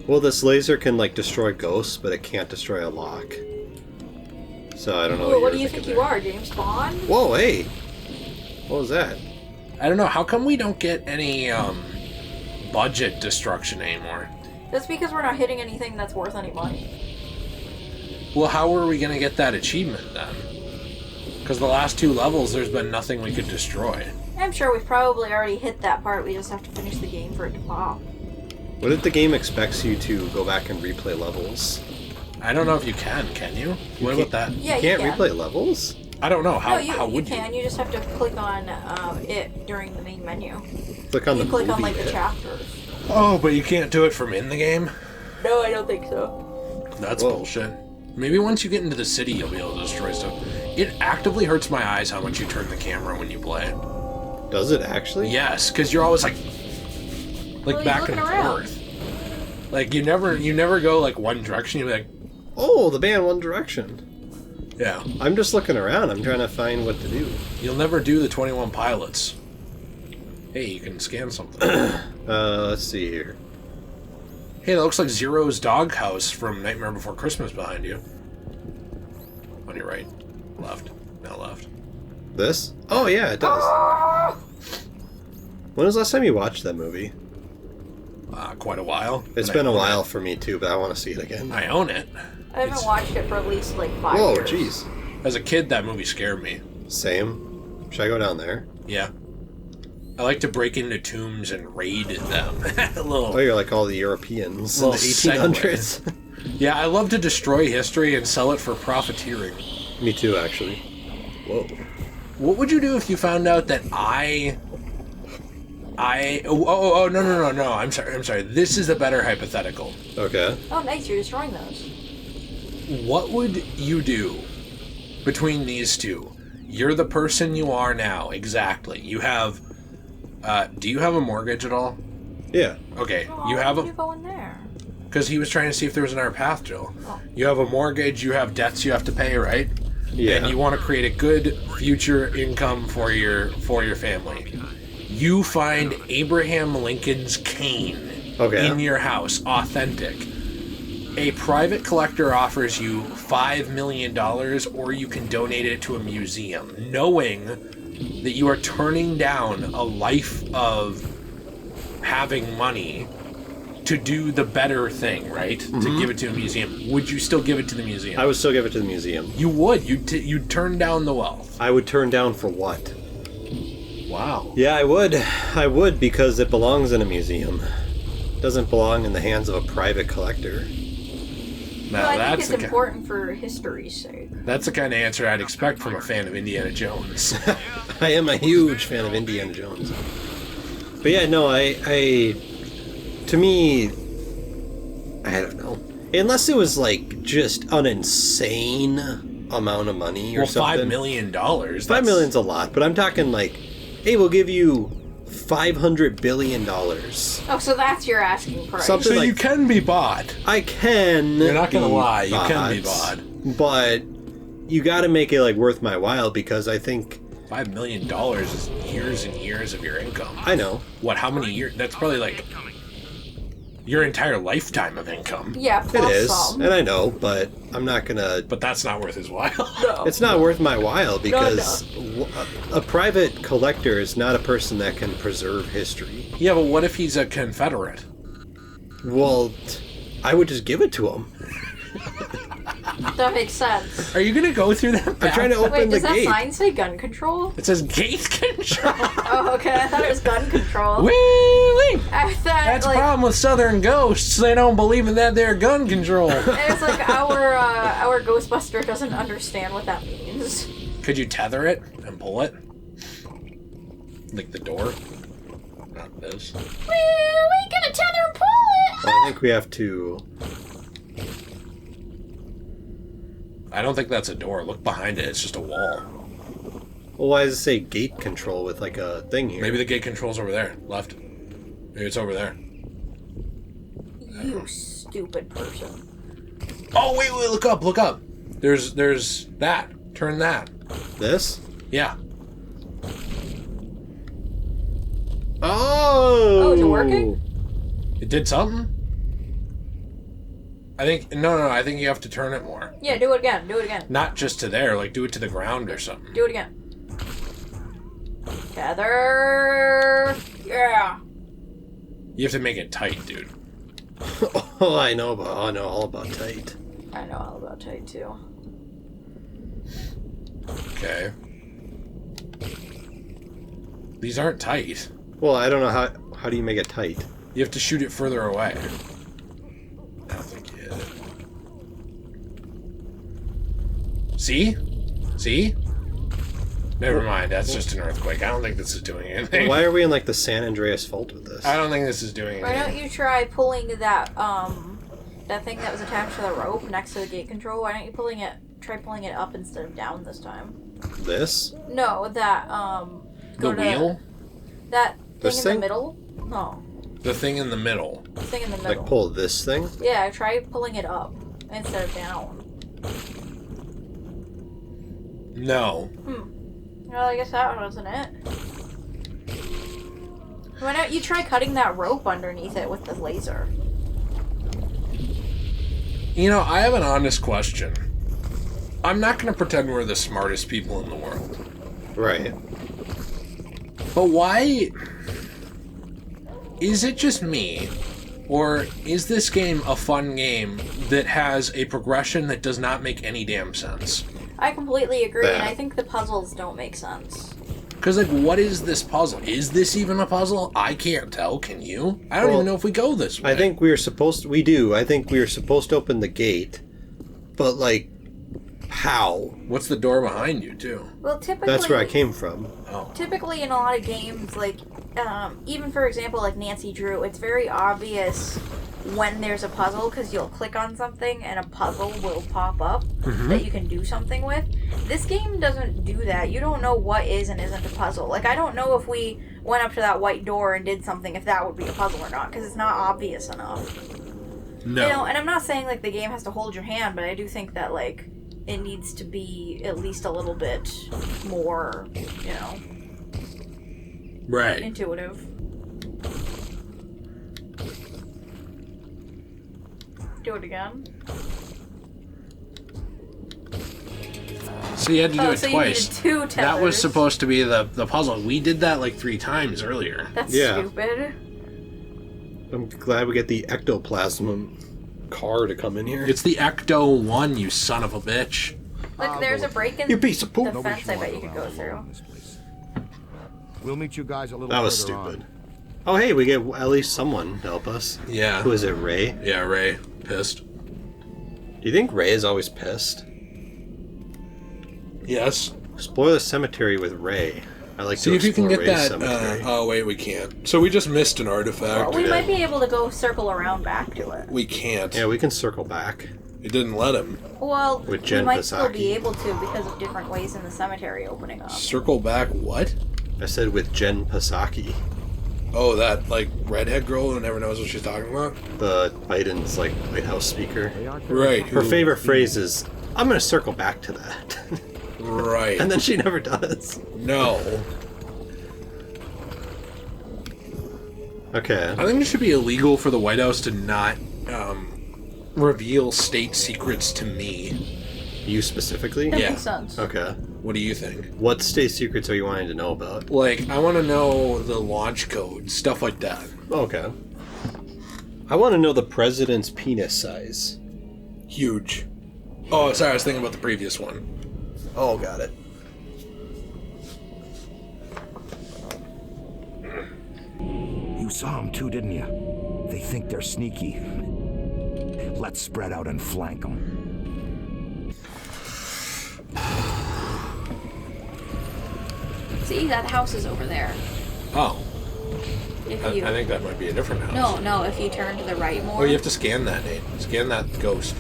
Well, this laser can, like, destroy ghosts, but it can't destroy a lock. So I don't know what do you think you are, James Bond? Whoa, hey! What was that? I don't know. How come we don't get any budget destruction anymore? That's because we're not hitting anything that's worth any money. Well, how are we going to get that achievement then? Because the last 2 levels, there's been nothing we could destroy. I'm sure we've probably already hit that part. We just have to finish the game for it to pop. What if the game expects you to go back and replay levels? I don't know if you can you? What about that? Yeah, you can't you can. Replay levels? I don't know. How you would can. You just have to click on it during the main menu. Click on you the click on, movie like, the bit. chapters. Oh, but you can't do it from in the game? No, I don't think so. That's bullshit. Maybe once you get into the city, you'll be able to destroy stuff. It actively hurts my eyes how much you turn the camera when you play. Does it actually? Yes, because you're always like back and forth. Like you never go like one direction. You'll be like, oh, the band One Direction. Yeah. I'm just looking around. I'm trying to find what to do. You'll never do the 21 Pilots. Hey, you can scan something. Let's see here. Hey, that looks like Zero's doghouse from Nightmare Before Christmas behind you. On your right. Left. Now left. This? Oh, yeah, it does. When was the last time you watched that movie? Quite a while. It's been a while for me, too, but I want to see it again. I own it. I haven't watched it for at least, like, 5 Whoa, years. jeez. As a kid, that movie scared me. Same. Should I go down there? Yeah. I like to break into tombs and raid them. Oh, you're like all the Europeans in the 1800s. Yeah, I love to destroy history and sell it for profiteering. Me too, actually. Whoa. What would you do if you found out that no. I'm sorry. This is a better hypothetical. Okay. Oh, nice. You're destroying those. What would you do between these two? You're the person you are now. Exactly. You have... do you have a mortgage at all? Yeah. Okay. Oh, you have why did you go in there? Because he was trying to see if there was another path, Jill. Oh. You have a mortgage, you have debts you have to pay, right? Yeah. And you want to create a good future income for your family. You find Abraham Lincoln's cane in your house, authentic. A private collector offers you $5 million, or you can donate it to a museum, knowing that you are turning down a life of having money to do the better thing, right? Mm-hmm. To give it to a museum. Would you still give it to the museum? I would still give it to the museum. You would? You'd turn down the wealth. I would turn down for what? Wow. Yeah, I would because it belongs in a museum. It doesn't belong in the hands of a private collector. Well, I think it's important for history's sake. That's the kind of answer I'd expect from a fan of Indiana Jones. I am a huge fan of Indiana Jones. But yeah, no, to me, I don't know. Unless it was like just an insane amount of money or something. $5 million. $5 million's a lot, but I'm talking like, hey, we'll give you $500 billion. Oh, so that's your asking price. Something so like, you can be bought. I can. You're not gonna lie. Bought, you can be bought. But you got to make it like worth my while because I think $5 million is years and years of your income. I know. What? How many years? That's probably like your entire lifetime of income. Yeah, plus it is, some. and I know, but I'm not gonna. But that's not worth his while. No. It's not worth my while because a private collector is not a person that can preserve history. Yeah, but what if he's a Confederate? Well, I would just give it to him. That makes sense. Are you going to go through that? I'm trying to open the does that gate. sign say gun control? It says gate control. Oh, okay. I thought it was gun control. Wee-wee. I thought, That's a problem with Southern ghosts. They don't believe in that there gun control. It's like our Ghostbuster doesn't understand what that means. Could you tether it and pull it? Like the door? Not this. We gonna tether and pull it. I think we have to. I don't think that's a door. Look behind it. It's just a wall. Well, why does it say gate control with like a thing here? Maybe the gate control's over there. Left. Maybe it's over there. You stupid person. Oh, wait, look up, look up. There's that. Turn that. This? Yeah. Oh! Oh, is it working? It did something? I think no. I think you have to turn it more. Yeah, do it again. Do it again. Not just to there. Like, do it to the ground or something. Do it again. Tether. Yeah. You have to make it tight, dude. Oh, I know all about tight. I know all about tight too. Okay. These aren't tight. Well, I don't know how do you make it tight? You have to shoot it further away. I don't think you hit it. See? See? Never mind. That's just an earthquake. I don't think this is doing anything. Why are we in like the San Andreas Fault with this? I don't think this is doing anything. Why don't you try pulling that that thing that was attached to the rope next to the gate control? Why don't you try pulling it up instead of down this time? This? No, that the wheel? That This thing in thing? the middle? No. The thing in the middle. The thing in the middle. Like pull this thing? Yeah, try pulling it up instead of down. No. Well, I guess that wasn't it. Why don't you try cutting that rope underneath it with the laser? You know, I have an honest question. I'm not going to pretend we're the smartest people in the world. Right. But why... Is it just me? Or is this game a fun game that has a progression that does not make any damn sense? I completely agree, and That. I think the puzzles don't make sense. Because, like, what is this puzzle? Is this even a puzzle? I can't tell. Can you? I don't even know if we go this way. I think we are supposed to... We do. I think we are supposed to open the gate. But, like, how? What's the door behind you, too? Well, typically... That's where I came from. Oh. Typically in a lot of games, like, even for example, like Nancy Drew, it's very obvious when there's a puzzle because you'll click on something and a puzzle will pop up that you can do something with. This game doesn't do that. You don't know what is and isn't a puzzle. Like, I don't know if we went up to that white door and did something, if that would be a puzzle or not, because it's not obvious enough. No. You know, and I'm not saying, like, the game has to hold your hand, but I do think that, like, it needs to be at least a little bit more, you know, Right. intuitive. Do it again. So you had to do it so twice. You needed 2 tethers. That was supposed to be the puzzle. We did that like 3 times earlier. That's Yeah. stupid. I'm glad we get the ectoplasm car to come in here. It's the Ecto 1, you son of a bitch. Like, there's a break in You piece of poop. the fence I bet you could go through. We'll meet you guys a little That was further stupid. on. Oh, hey, we get at least someone to help us. Yeah. Who is it, Ray? Yeah, Ray. Pissed. Do you think Ray is always pissed? Yes. Explore the cemetery with Ray. I like See to if you can explore get Ray's that. cemetery. Oh, wait, we can't. So we just missed an artifact. Well, we might be able to go circle around back to it. We can't. Yeah, we can circle back. It didn't let him. Well, With we Jen might still Psaki. be able to because of different ways in the cemetery opening up. Circle back what? I said with Jen Psaki, Oh, that, like, redhead girl who never knows what she's talking about? the Biden's like White House speaker. Right. Her favorite phrase is, "I'm gonna circle back to that," Right. and then she never does. No. Okay. I think it should be illegal for the White House to not reveal state secrets to me. You specifically? That Yeah. makes sense. Okay. What do you think? What state secrets are you wanting to know about? Like, I want to know the launch code, stuff like that. Okay. I want to know the president's penis size. Huge. Oh, sorry, I was thinking about the previous one. Oh, got it. You saw them too, didn't you? They think they're sneaky. Let's spread out and flank them. See, that house is over there. Oh, If I you think that might be a different house. no, if you turn to the right more. Oh, you have to scan that, Nate. Scan that ghost.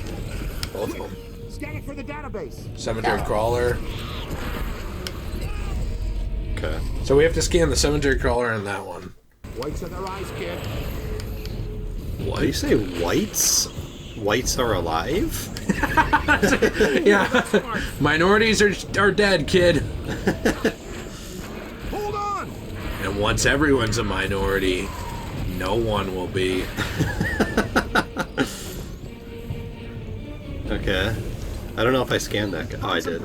Both of them. Scan it for the database. Cemetery Yeah. crawler. Okay. So we have to scan the cemetery crawler and that one. Whites in their eyes, kid. What? Do you say whites? Whites are alive? Yeah. Minorities are dead, kid. Hold on! And once everyone's a minority, no one will be. Okay. I don't know if I scanned that guy. Oh, I did.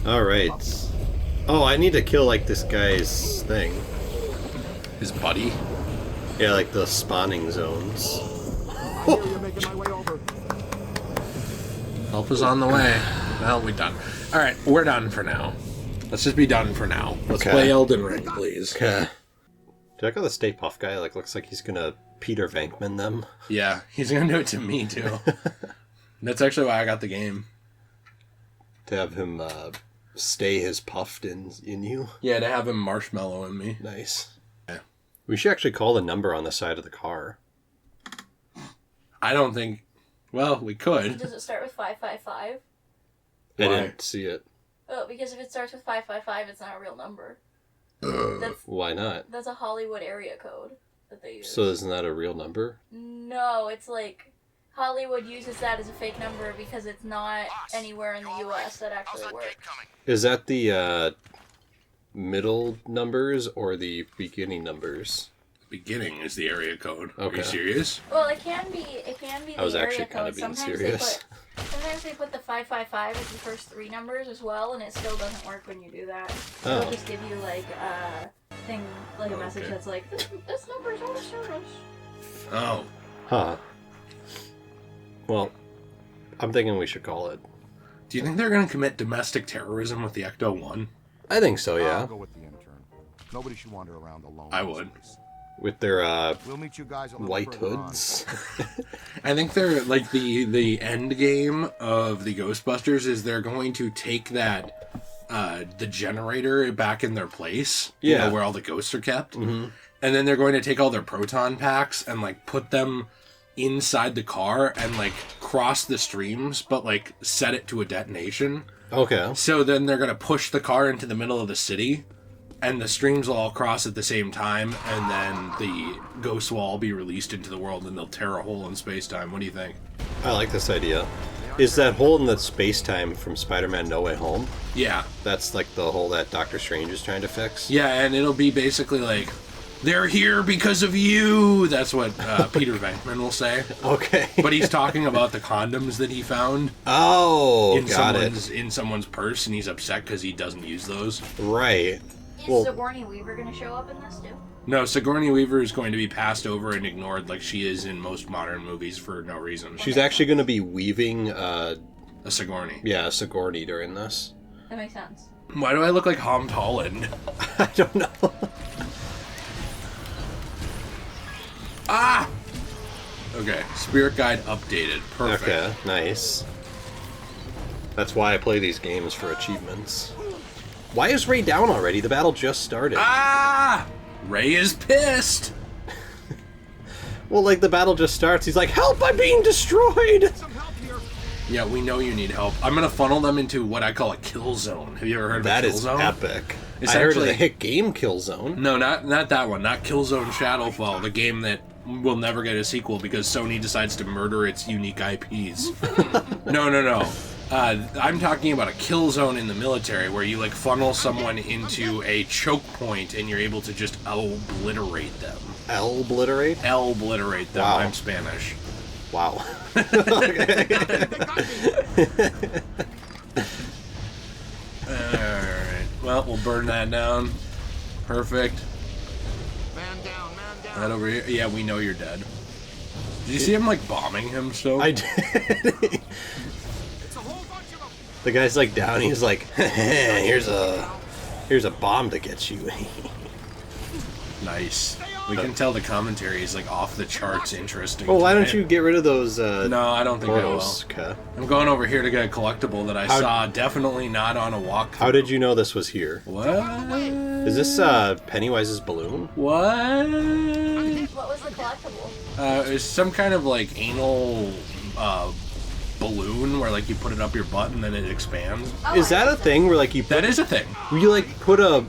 Alright. Oh, I need to kill, like, this guy's thing. His buddy? Yeah, like the spawning zones. Help is on the way. Well, we're done. Alright, we're done for now. Let's just be done for now. Let's play Elden Ring, please. Okay. Check out the Stay Puft guy. Like, looks like he's gonna Peter Venkman them. Yeah, he's gonna do it to me, too. That's actually why I got the game. To have him stay his puffed in you. Yeah, to have him marshmallow in me. Nice. Yeah. We should actually call the number on the side of the car. I don't think... Well, we could. Does it start with 555? I Why? didn't see it. Oh, because if it starts with 555, it's not a real number. Why not? That's a Hollywood area code that they use. So isn't that a real number? No, it's like... Hollywood uses that as a fake number because it's not anywhere in the U.S. that actually works. Is that the middle numbers or the beginning numbers? Beginning is the area code. Okay. Are you serious? Well, it can be the I was area actually code. kind of being Sometimes serious. Sometimes they put the 555 as the first three numbers as well, and it still doesn't work when you do that. Oh. It'll just give you like a thing, like a message that's like, this number is out of service. Oh. Huh. Well, I'm thinking we should call it. Do you think they're going to commit domestic terrorism with the Ecto-1? I think so, yeah. I'll go with the intern. Nobody should wander around alone. I would. With their We'll meet you guys a little white further on. hoods. I think they're like the end game of the Ghostbusters is they're going to take that the generator back in their place, you Yeah. know, where all the ghosts are kept, and then they're going to take all their proton packs and like put them inside the car and like cross the streams, but like set it to a detonation. Okay. So then they're gonna push the car into the middle of the city, and the streams will all cross at the same time, and then the ghosts will all be released into the world, and they'll tear a hole in space-time. What do you think? I like this idea. Is that hole in the space-time from Spider-Man No Way Home? Yeah. That's like the hole that Doctor Strange is trying to fix? Yeah, and it'll be basically like, they're here because of you! That's what Peter Venkman will say. Okay. But he's talking about the condoms that he found Oh, in got it. someone's purse, and he's upset because he doesn't use those. Right. Is Well- Sigourney Weaver going to show up in this too? No, Sigourney Weaver is going to be passed over and ignored like she is in most modern movies for no reason. She's actually going to be weaving, a Sigourney. yeah, Sigourney during this. That makes sense. Why do I look like Tom Holland? I don't know. Ah! Okay, Spirit Guide updated. Perfect. Okay, nice. That's why I play these games, for achievements. Why is Ray down already? The battle just started. Ah! Ray is pissed! Well, like, the battle just starts. He's like, help, I'm being destroyed! Yeah, we know you need help. I'm gonna funnel them into what I call a kill zone. Have you ever heard of That a kill is zone? epic. It's I heard of actually- the hit game Kill Zone. No, not that one. Not Killzone Shadowfall, the game that will never get a sequel because Sony decides to murder its unique IPs. No. I'm talking about a kill zone in the military where you like funnel someone into a choke point and you're able to just obliterate them. Obliterate? Obliterate them. Wow. I'm Spanish. Wow. Alright. Well, we'll burn that down. Perfect. Man down, man down. That over here. Yeah, we know you're dead. Did you see him like bombing him still? I did. It's a whole bunch of them. The guy's like down, he's like, here's a bomb to get you. Nice. We can tell the commentary is like off the charts interesting. Well, why don't tonight. you get rid of those, No, I don't think photos? I will. Okay. I'm going over here to get a collectible that I How- saw. Definitely not on a walk. How did you know this was here? What? Is this, Pennywise's balloon? What? What was the collectible? It's some kind of like anal balloon where like you put it up your butt and then it expands. Oh, Is that a thing where, like, you That is a thing. put a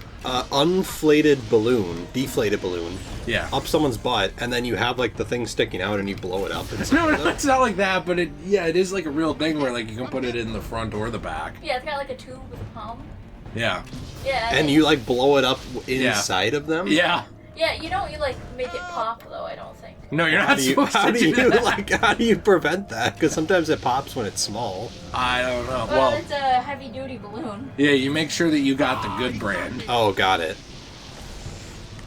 unflated balloon, deflated balloon, Yeah. up someone's butt, and then you have, like, the thing sticking out and you blow it up? No, it's not like that, but it is like a real thing where like you can put it in the front or the back. Yeah, it's got like a tube with a pump. Yeah. Yeah. And you, like, blow it up inside of them? Yeah. Yeah, you don't like make it pop though. I don't think. No, you're not supposed to do that. How do you prevent that? Because sometimes it pops when it's small. I don't know. Well, it's a heavy-duty balloon. Yeah, you make sure that you got the good brand. Oh, got it.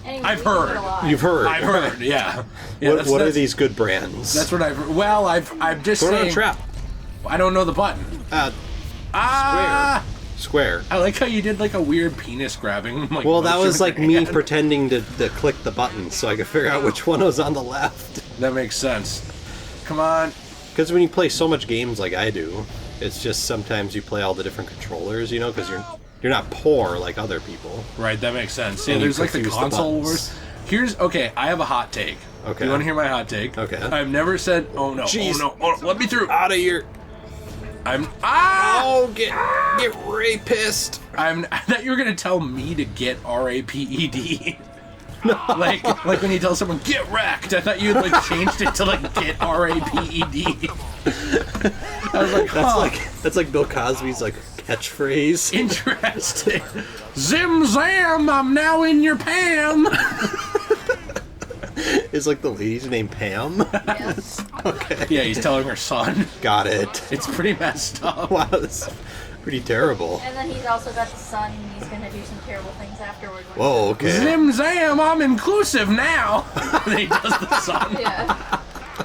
Anyways, I've heard. You've heard. I've heard, yeah. What are these good brands? That's what I've heard. Well, I'm just Throw it saying... on a trap. I don't know the button. Square. I like how you did like a weird penis grabbing. Like, well, that was with like your me hand. pretending to click the button so I could figure out which one was on the left. That makes sense. Come on. Because when you play so much games like I do, it's just sometimes you play all the different controllers, you know, because you're not poor like other people. Right, that makes sense. Yeah, And you there's like the confuse console buttons. wars. Okay, I have a hot take. Okay. You want to hear my hot take? Okay. I've never said, oh no, Jeez. oh no, let me through. Out of here. Oh, get rapist. I thought you were gonna tell me to get RAPED. No. Like when you tell someone get wrecked. I thought you had like changed it to like get RAPED. I was like, that's like Bill Cosby's like catchphrase. Interesting. Zim zam, I'm now in your Pam. Is like the lady's name Pam? Yes. Okay. Yeah, he's telling her son. Got it. It's pretty messed up. Wow, that's pretty terrible. And then he's also got the son, and he's gonna do some terrible things afterward. Whoa, okay. Zim zam, I'm inclusive now. And he does the son. Yeah.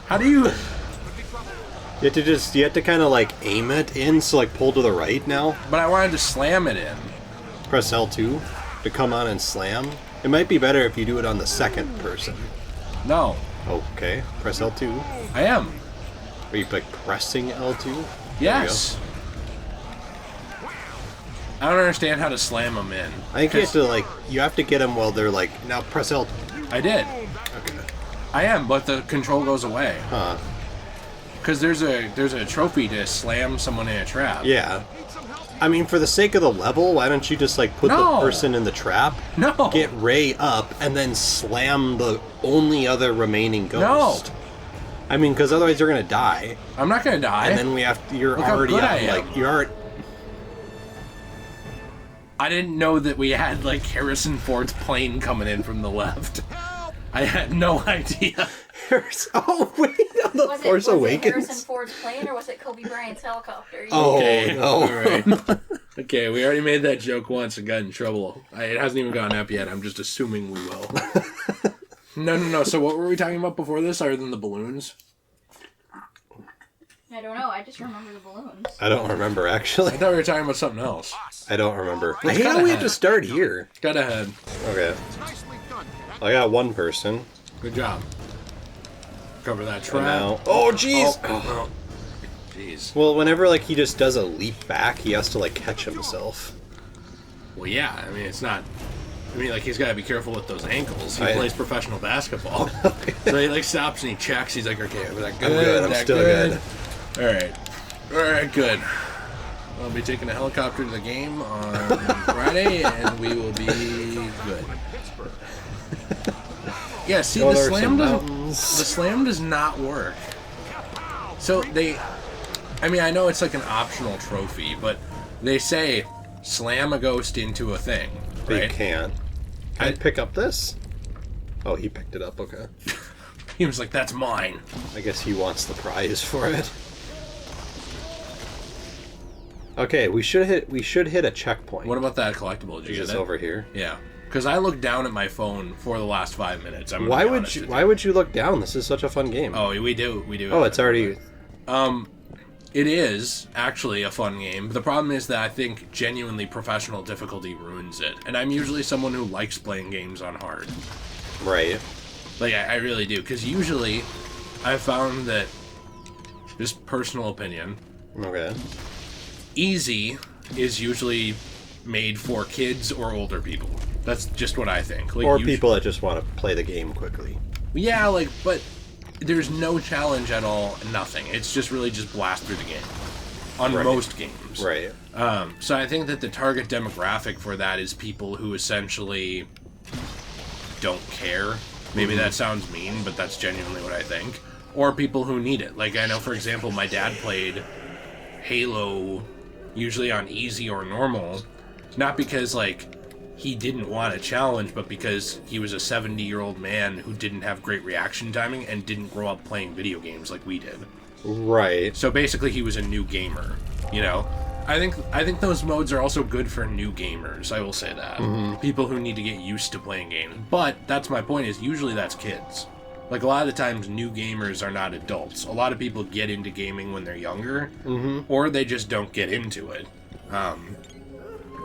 How do you... You have to kind of like aim it in, so like pull to the right now. But I wanted to slam it in. Press L2 to come on and slam. It might be better if you do it on the second person. No. Okay, press L2. I am. Are you like pressing L2? Yes. I don't understand how to slam them in. I think you have to get them while they're like, now press L2. I did. Okay. I am, but the control goes away. Huh. Because there's a trophy to slam someone in a trap. Yeah. I mean, for the sake of the level, why don't you just like put the person in the trap? No. Get Ray up and then slam the only other remaining ghost. No. I mean, because otherwise you're gonna die. I'm not gonna die. And then we have to, you're Look how already good out, I am. like you're already. I didn't know that we had like Harrison Ford's plane coming in from the left. I had no idea. Oh wait, on the Force Awakens. Was it Harrison Ford's plane or was it Kobe Bryant's helicopter? Oh, okay. no. All right. Okay, we already made that joke once and got in trouble. It hasn't even gone up yet. I'm just assuming we will. No. So what were we talking about before this, other than the balloons? I don't know. I just remember the balloons. I don't remember actually. I thought we were talking about something else. I don't remember. I Let's hate cut how we have ahead. to start here. Got ahead. Okay. Nicely done. I got one person. Good job. Cover that And trap. now, oh jeez. Oh. Jeez. Well, whenever like he just does a leap back, he has to like catch himself. Well, yeah. I mean, it's not. I mean, like he's got to be careful with those ankles. He I- plays professional basketball, so he like stops and he checks. He's like, okay, was that good? I'm good. I'm That still good. All right, good. I'll be taking a helicopter to the game on Friday, and we will be good. Yeah, see, Go the over slam some doesn't. mountains. The slam does not work. So I mean, I know it's like an optional trophy, but they say slam a ghost into a thing, But right? you can't. Can I pick up this? Oh, he picked it up. Okay. He was like, "That's mine." I guess he wants the prize for it. Okay, we should hit a checkpoint. What about that collectible? Did you Is get this it? over here? Yeah, because I looked down at my phone for the last 5 minutes. Why would you look down? This is such a fun game. Oh, we do. Oh, it's already. It is actually a fun game. The problem is that I think genuinely professional difficulty ruins it, and I'm usually someone who likes playing games on hard. Right. Like I really do, because usually I've found that, just personal opinion, Okay. easy is usually made for kids or older people. That's just what I think. Like, Or people that just want to play the game quickly. Yeah, like, but there's no challenge at all, nothing. It's just really just blast through the game. On Right. most games. Right. So I think that the target demographic for that is people who essentially don't care. Maybe that sounds mean, but that's genuinely what I think. Or people who need it. Like, I know, for example, my dad played Halo usually on easy or normal, not because, like, he didn't want a challenge, but because he was a 70-year-old man who didn't have great reaction timing and didn't grow up playing video games like we did. Right. So basically he was a new gamer, you know? I think those modes are also good for new gamers, I will say that. Mm-hmm. People who need to get used to playing games. But that's my point, is usually that's kids. Like, a lot of the times, new gamers are not adults. A lot of people get into gaming when they're younger, or they just don't get into it. I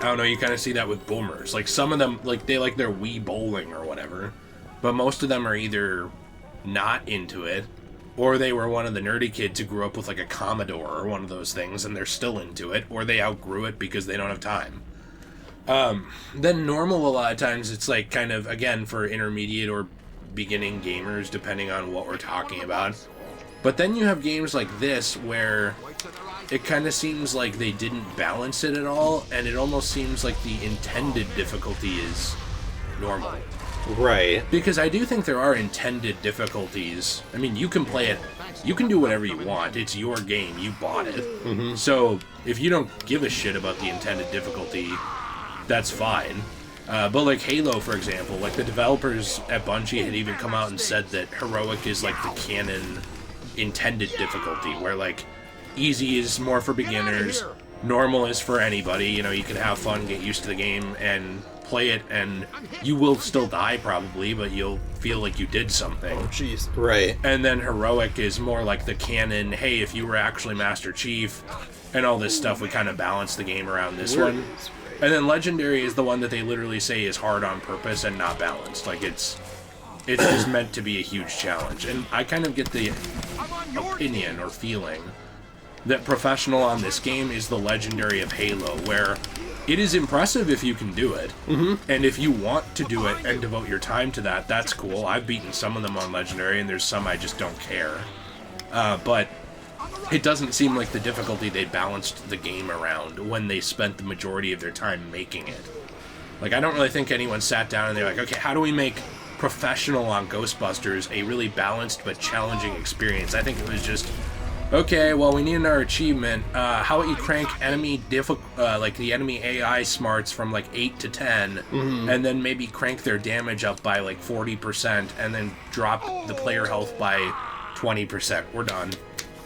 don't know, you kind of see that with boomers. Like, some of them, like, they like their Wii bowling or whatever, but most of them are either not into it, or they were one of the nerdy kids who grew up with, like, a Commodore or one of those things, and they're still into it, or they outgrew it because they don't have time. Then normal, a lot of times, it's, like, kind of, again, for intermediate or beginning gamers, depending on what we're talking about. But then you have games like this, where it kind of seems like they didn't balance it at all, and it almost seems like the intended difficulty is normal. Right. Because I do think there are intended difficulties. I mean, you can play it, you can do whatever you want. It's your game, you bought it. Mm-hmm. So if you don't give a shit about the intended difficulty, that's fine. But like Halo, for example, like the developers at Bungie had even come out and said that heroic is like the canon intended difficulty, where like easy is more for beginners, normal is for anybody. You know, you can have fun, get used to the game, and play it, and you will still die probably, but you'll feel like you did something. Oh, jeez. Right. And then heroic is more like the canon, hey, if you were actually Master Chief, and all this stuff, we kind of balance the game around this one. And then legendary is the one that they literally say is hard on purpose and not balanced. Like, it's just meant to be a huge challenge. And I kind of get the opinion or feeling that professional on this game is the legendary of Halo, where it is impressive if you can do it. Mm-hmm. And if you want to do it and devote your time to that, that's cool. I've beaten some of them on legendary, and there's some I just don't care. But it doesn't seem like the difficulty they balanced the game around when they spent the majority of their time making it. Like, I don't really think anyone sat down and they're like, okay, how do we make professional on Ghostbusters a really balanced but challenging experience? I think it was just, okay, well, we need another achievement. How about you crank enemy like the enemy AI smarts from like 8 to 10, and then maybe crank their damage up by like 40%, and then drop the player health by 20%. We're done.